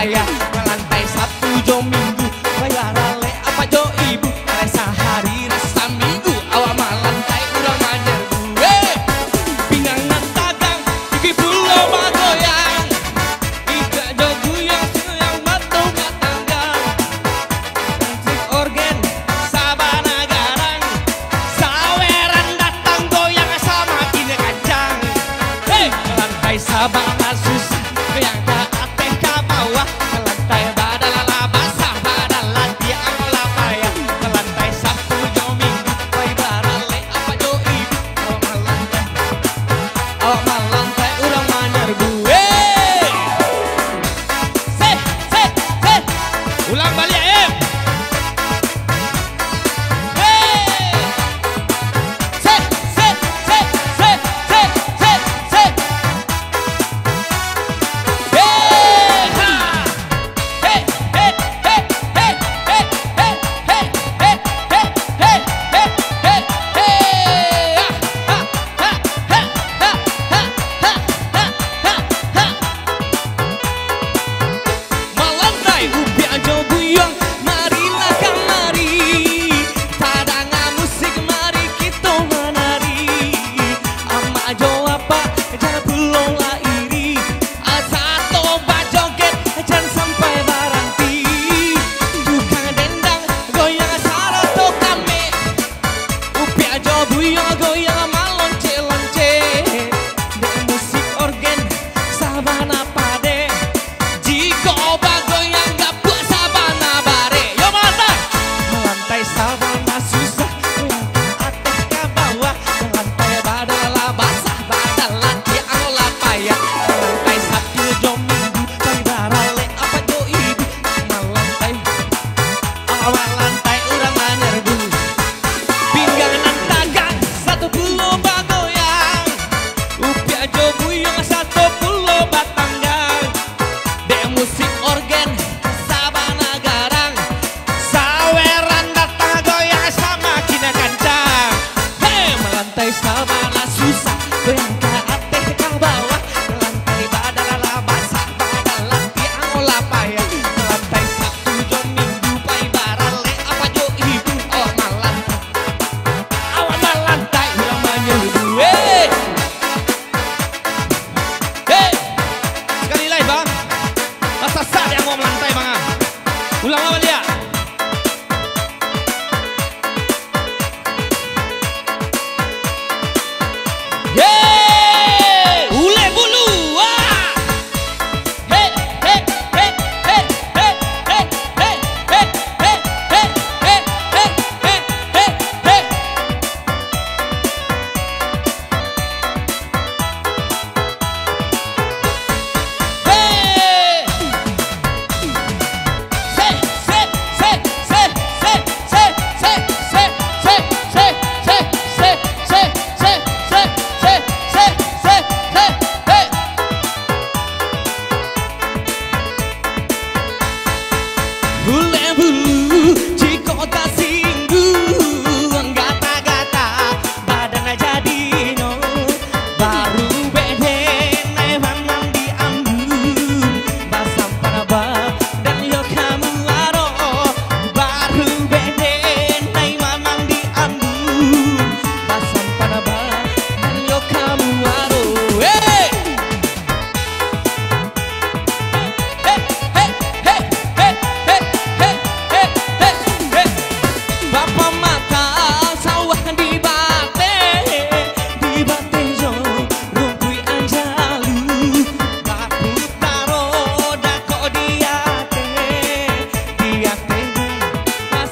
payah. Melantai Sabtu jo Minggu bayar ale apa jo ibu. Rasa hari rasa minggu awak melantai urang manjerbu. Pinangan dagang di pulau Bagoyang. Ika jo guyang yang batu batanggang. Musik organ sabana garang. Saweran datang goyang sama kini kancang. Melantai sabana susah goyang ke atas ke bawah. Melantai badala basah badala dia angola payah. Melantai Sabtu jo Minggu bayi barale apa jo ibu. Awak melantai urang manyerbu. Ulang balik melantai upiah jo buyang. Marilah kamari tadangan musik mari kita menari. Ama jo apa jangan pulang lah iri. Satu bajoget jangan sampai baranti. Tukang dendang goyang sarato kame. Upiah jo buyang goyang malonce-lonce. Dek musik organ sabana pade. Jika bagoyang gak buat sabana bare. Yo melantai. Melantai sabana susah goyang ke atas ke bawah. Melantai badala basah badala dia angola payah. Melantai Sabtu jo Minggu bayi barale apa jo ibu. Melantai urang manyerbu. Pinggangan dagang satu pulau Bagoyang. Upiah jo buyang satu pulau Batanggang. Dek musik organ sabana garang. Saweran datang goyang sama kina kancang. Melantai sabana susah goyang ke atas ke bawah. Melantai badala basah badala dia angola payah. Melantai Sabtu jo Minggu bayi barale apa jo ibu. Awak melantai urang manyerbu. Sekali lagi bang. Rasa sad yang mau melantai bang. Ulang awal dia. Ule bulu. Ule bulu jika tak singgung gata-gata badan jadi no. Baru beden memang diambun basam panaba dan yo kamu aro. Baru beden memang diambun basam panaba dan yo kamu aro. Bapak mata sawah di bate jo rumpui anjalu. Bapu taro dako diate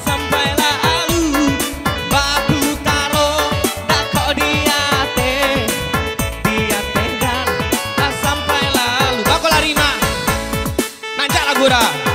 sampai lalu. Bapu taro dako diate sampai lalu. Bako larima nanjak lagura.